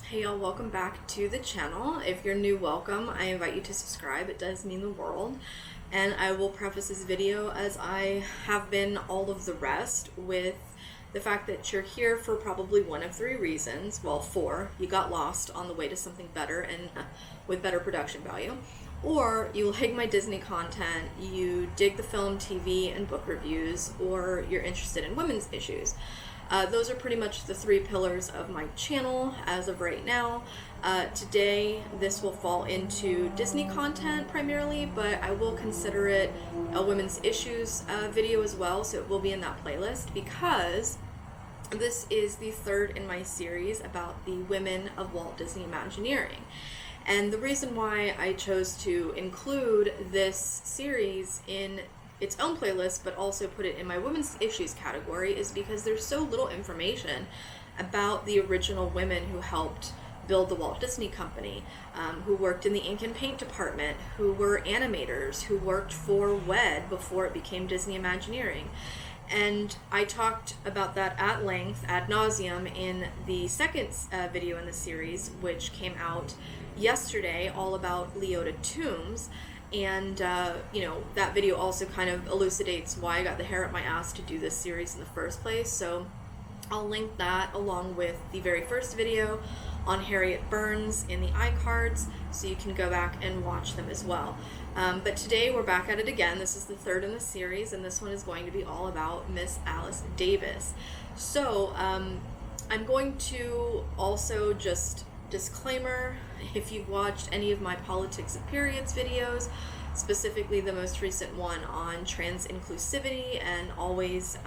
Hey y'all, welcome back to the channel. If you're new, welcome. I invite you to subscribe. It does mean the world. And I will preface this video, as I have been all of the rest, with the fact that you're here for probably one of three reasons. Well, four. You got lost on the way to something better and with better production value. Or you like my Disney content, you dig the film, TV, and book reviews, or you're interested in women's issues. Those are pretty much the three pillars of my channel as of right now. Today, this will fall into Disney content primarily, but I will consider it a women's issues video as well, so it will be in that playlist, because this is the third in my series about the women of Walt Disney Imagineering. And the reason why I chose to include this series in its own playlist, but also put it in my women's issues category, is because there's so little information about the original women who helped build the Walt Disney Company, who worked in the ink and paint department, who were animators, who worked for WED before it became Disney Imagineering. And I talked about that at length, ad nauseum, in the second video in the series, which came out yesterday, all about Leota Tombs. And, that video also kind of elucidates why I got the hair up my ass to do this series in the first place. So I'll link that along with the very first video on Harriet Burns in the iCards, so you can go back and watch them as well. But today we're back at it again. This is the third in the series, and this one is going to be all about Miss Alice Davis. So I'm going to also just disclaimer, if you've watched any of my Politics of Periods videos, specifically the most recent one on trans inclusivity and always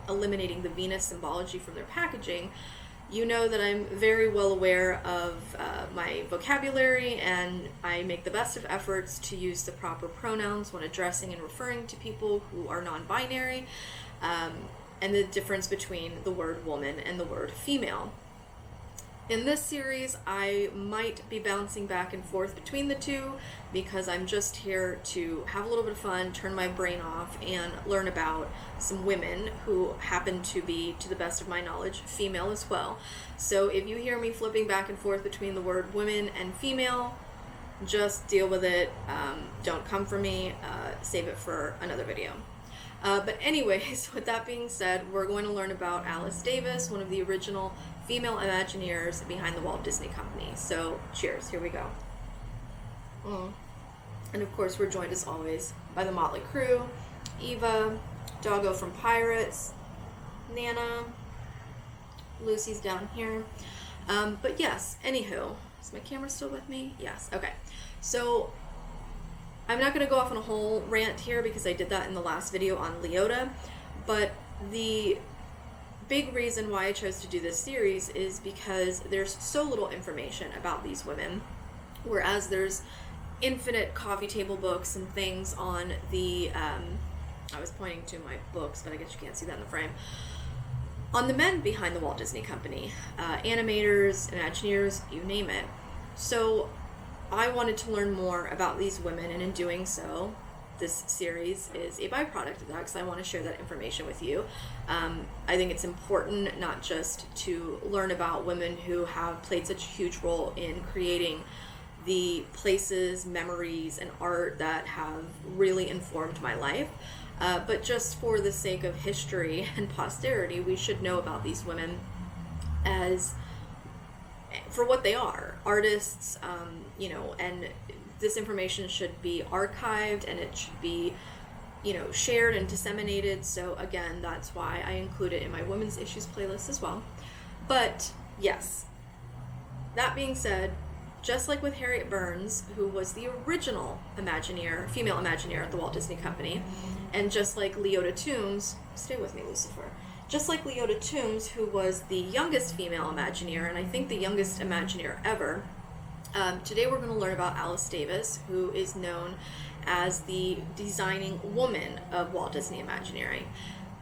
eliminating the Venus symbology from their packaging, you know that I'm very well aware of my vocabulary, and I make the best of efforts to use the proper pronouns when addressing and referring to people who are non-binary, and the difference between the word woman and the word female. In this series, I might be bouncing back and forth between the two, because I'm just here to have a little bit of fun, turn my brain off, and learn about some women who happen to be, to the best of my knowledge, female as well. So if you hear me flipping back and forth between the word women and female, just deal with it. Don't come for me. Save it for another video. But anyways, with that being said, we're going to learn about Alice Davis, one of the original female Imagineers behind the Walt Disney Company. So cheers, here we go. And of course, we're joined as always by the Motley Crew, Eva, Doggo from Pirates, Nana, Lucy's down here. But yes, anywho, is my camera still with me? Yes, okay. So I'm not going to go off on a whole rant here, because I did that in the last video on Leota, but the big reason why I chose to do this series is because there's so little information about these women, whereas there's infinite coffee table books and things on the, I was pointing to my books, but I guess you can't see that in the frame, on the men behind the Walt Disney Company, animators, Imagineers, you name it. So I wanted to learn more about these women, and in doing so, this series is a byproduct of that, because I want to share that information with you. I think it's important not just to learn about women who have played such a huge role in creating the places, memories, and art that have really informed my life, but just for the sake of history and posterity, we should know about these women as for what they are, artists, and this information should be archived, and it should be, shared and disseminated. So again, that's why I include it in my women's issues playlist as well. But yes, that being said, just like with Harriet Burns, who was the original Imagineer, female Imagineer at the Walt Disney Company, and just like Leota Tombs, stay with me, Lucifer, just like Leota Tombs, who was the youngest female Imagineer, and I think the youngest Imagineer ever, today we're going to learn about Alice Davis, who is known as the designing woman of Walt Disney Imagineering.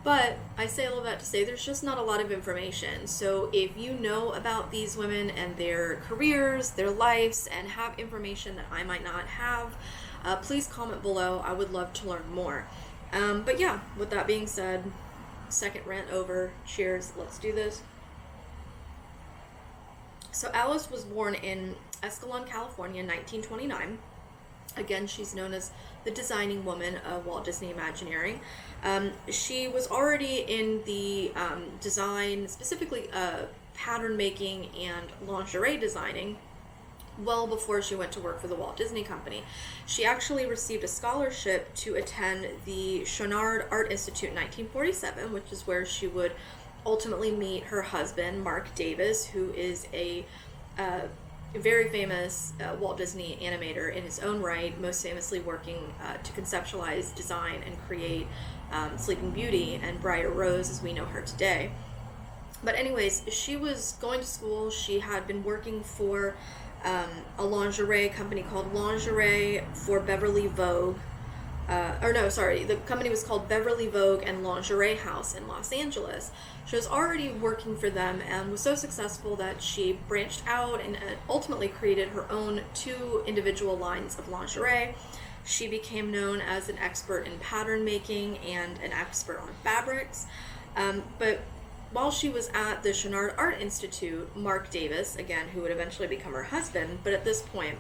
But I say all of that to say there's just not a lot of information. So if you know about these women and their careers, their lives, and have information that I might not have, please comment below. I would love to learn more. But yeah, with that being said, second rant over. Cheers. Let's do this. So Alice was born in Escalon, California in 1929. Again, she's known as the designing woman of Walt Disney Imagineering. She was already in the design, specifically pattern making and lingerie designing, well before she went to work for the Walt Disney Company. She actually received a scholarship to attend the Chouinard Art Institute in 1947, which is where she would ultimately meet her husband, Marc Davis, who is a very famous Walt Disney animator in his own right, most famously working to conceptualize, design, and create Sleeping Beauty and Briar Rose as we know her today. But anyways, she was going to school. She had been working for a lingerie company called Lingerie for Beverly Vogue. The company was called Beverly Vogue and Lingerie House in Los Angeles. She was already working for them and was so successful that she branched out and ultimately created her own 2 individual lines of lingerie. She became known as an expert in pattern making and an expert on fabrics. But while she was at the Chouinard Art Institute, Marc Davis, again, who would eventually become her husband, but at this point,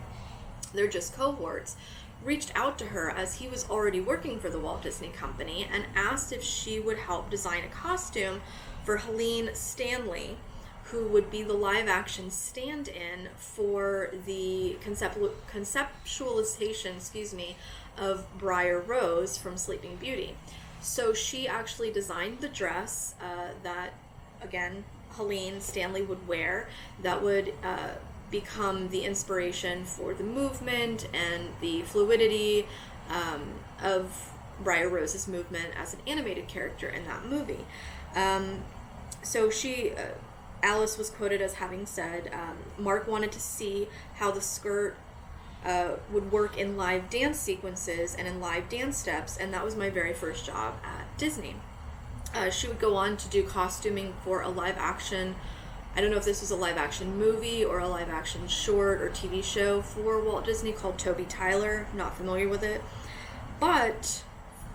they're just cohorts, reached out to her as he was already working for the Walt Disney Company and asked if she would help design a costume for Helene Stanley, who would be the live-action stand-in for the conceptualization, of Briar Rose from Sleeping Beauty. So she actually designed the dress that, again, Helene Stanley would wear that would become the inspiration for the movement and the fluidity of Briar Rose's movement as an animated character in that movie. So Alice was quoted as having said, Mark wanted to see how the skirt would work in live dance sequences and in live dance steps, and that was my very first job at Disney. She would go on to do costuming for a live action, I don't know if this was a live action movie or a live action short or TV show for Walt Disney called Toby Tyler. Not familiar with it. But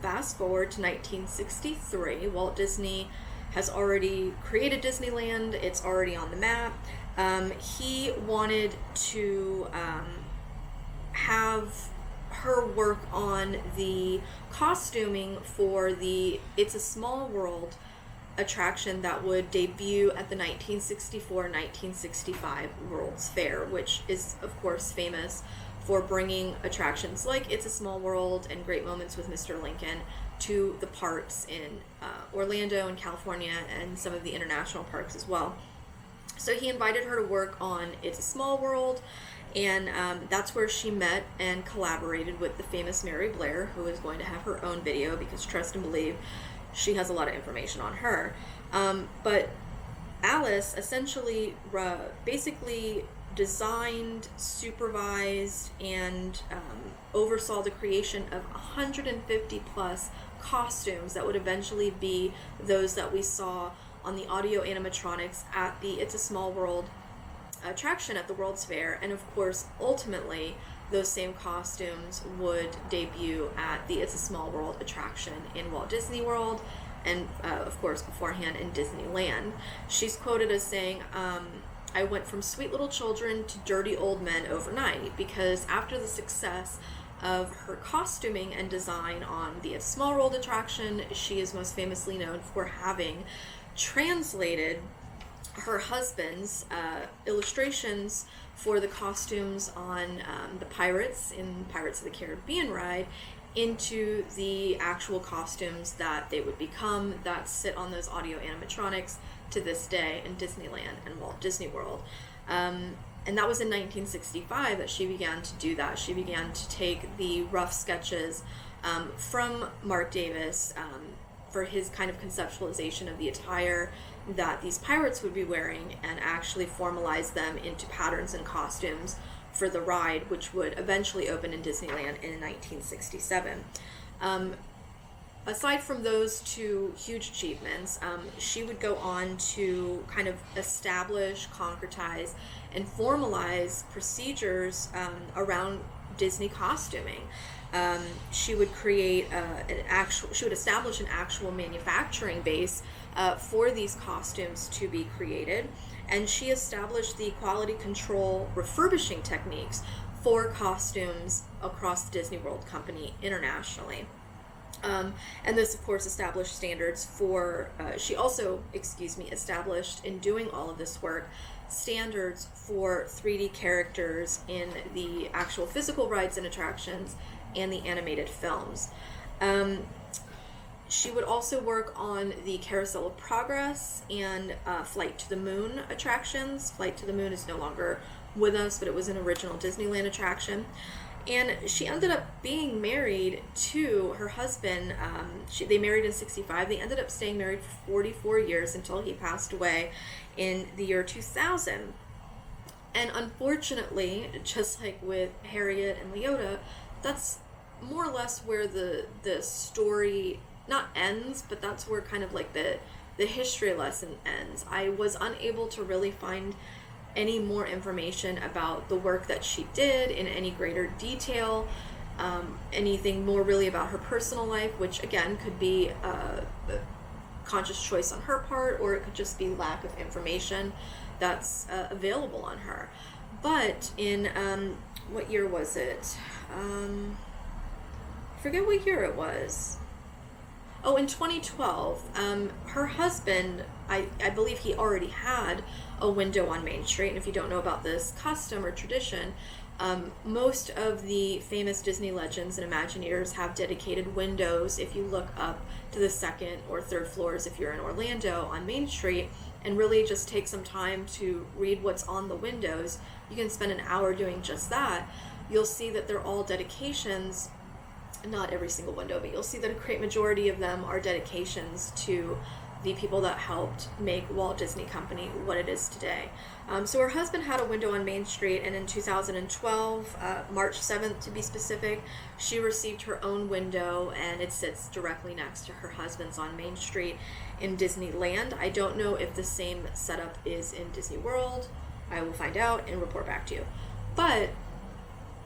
fast forward to 1963, Walt Disney has already created Disneyland. It's already on the map. He wanted to have her work on the costuming for the It's a Small World attraction that would debut at the 1964-1965 World's Fair, which is of course famous for bringing attractions like It's a Small World and Great Moments with Mr. Lincoln to the parks in Orlando and California and some of the international parks as well. So he invited her to work on It's a Small World, and that's where she met and collaborated with the famous Mary Blair, who is going to have her own video because, trust and believe, she has a lot of information on her. But Alice essentially basically designed, supervised, and oversaw the creation of 150 plus costumes that would eventually be those that we saw on the audio animatronics at the It's a Small World attraction at the World's Fair, and of course ultimately those same costumes would debut at the It's a Small World attraction in Walt Disney World, and of course beforehand in Disneyland. She's quoted as saying, I went from sweet little children to dirty old men overnight, because after the success of her costuming and design on the It's a Small World attraction, she is most famously known for having translated her husband's illustrations for the costumes on the Pirates in Pirates of the Caribbean ride into the actual costumes that they would become that sit on those audio animatronics to this day in Disneyland and Walt Disney World. And that was in 1965 that she began to do that. She began to take the rough sketches from Marc Davis for his kind of conceptualization of the attire that these pirates would be wearing and actually formalize them into patterns and costumes for the ride, which would eventually open in Disneyland in 1967. Aside from those two huge achievements, she would go on to kind of establish, concretize, and formalize procedures around Disney costuming. She would create she would establish an actual manufacturing base for these costumes to be created, and she established the quality control refurbishing techniques for costumes across the Disney World Company internationally. And this, of course, established standards for, she also, established in doing all of this work, standards for 3D characters in the actual physical rides and attractions and the animated films. She would also work on the Carousel of Progress and Flight to the Moon attractions. Flight to the Moon is no longer with us, but it was an original Disneyland attraction. And she ended up being married to her husband. They married in 1965. They ended up staying married for 44 years until he passed away in the year 2000. And unfortunately, just like with Harriet and Leota, that's more or less where the story not ends, but that's where kind of like the history lesson ends. I was unable to really find any more information about the work that she did in any greater detail, anything more really about her personal life, which again could be a conscious choice on her part, or it could just be lack of information that's available on her. But in what year was it? I forget what year it was. Oh, in 2012, her husband, I believe he already had a window on Main Street. And if you don't know about this custom or tradition, most of the famous Disney legends and Imagineers have dedicated windows. If you look up to the second or third floors, if you're in Orlando on Main Street, and really just take some time to read what's on the windows, you can spend an hour doing just that. You'll see that they're all dedications. Not every single window, but you'll see that a great majority of them are dedications to the people that helped make Walt Disney Company what it is today. So her husband had a window on Main Street, and in 2012, March 7th to be specific, she received her own window, and it sits directly next to her husband's on Main Street in Disneyland. I don't know if the same setup is in Disney World. I will find out and report back to you. But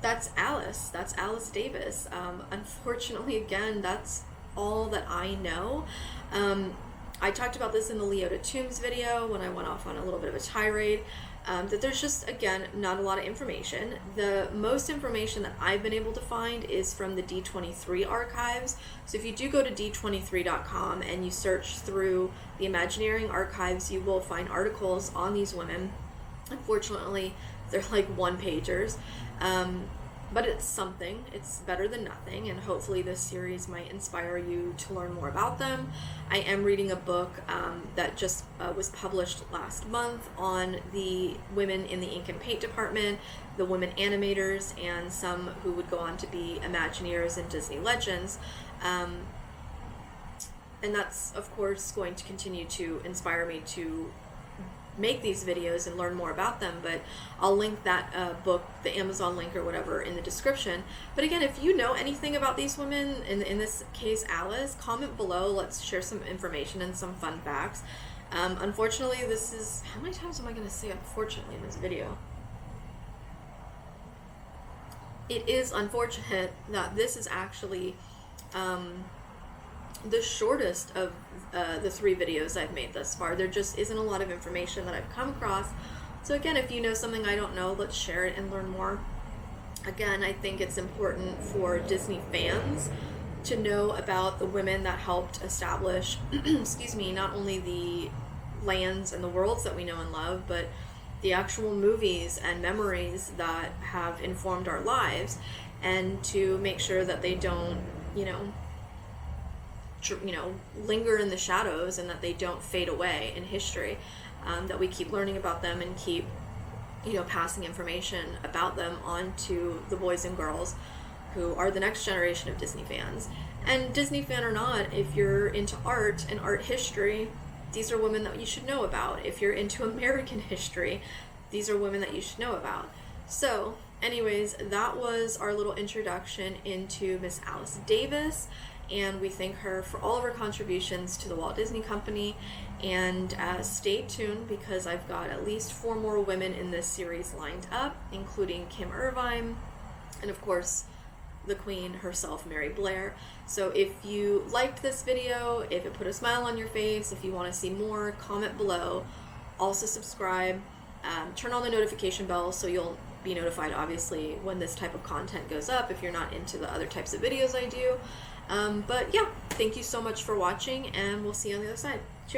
that's Alice. That's Alice Davis. Unfortunately, again, that's all that I know. I talked about this in the Leota Tombs video when I went off on a little bit of a tirade, that there's just, again, not a lot of information. The most information that I've been able to find is from the D23 archives. So if you do go to d23.com and you search through the Imagineering archives, you will find articles on these women. Unfortunately, they're like one-pagers. But it's something. It's better than nothing, and hopefully this series might inspire you to learn more about them. I am reading a book that just was published last month on the women in the ink and paint department, the women animators, and some who would go on to be Imagineers and Disney legends. And that's, of course, going to continue to inspire me to make these videos and learn more about them, but I'll link that book, the Amazon link or whatever, in the description. But again, if you know anything about these women, in this case Alice, comment below. Let's share some information and some fun facts. Unfortunately, this is, how many times am I going to say unfortunately in this video? It is unfortunate that this is actually the shortest of the 3 videos I've made thus far. There just isn't a lot of information that I've come across. So again, if you know something I don't know, let's share it and learn more. Again, I think it's important for Disney fans to know about the women that helped establish, not only the lands and the worlds that we know and love, but the actual movies and memories that have informed our lives, and to make sure that they don't, linger in the shadows, and that they don't fade away in history, that we keep learning about them and keep, passing information about them on to the boys and girls who are the next generation of Disney fans. And Disney fan or not, if you're into art and art history, these are women that you should know about. If you're into American history, these are women that you should know about. So anyways, that was our little introduction into Miss Alice Davis, and we thank her for all of her contributions to the Walt Disney Company. And stay tuned, because I've got at least 4 more women in this series lined up, including Kim Irvine, and of course the Queen herself, Mary Blair. So if you liked this video, if it put a smile on your face, if you want to see more, comment below. Also subscribe, turn on the notification bell so you'll be notified obviously when this type of content goes up if you're not into the other types of videos I do. But yeah, thank you so much for watching, and we'll see you on the other side. Cheers.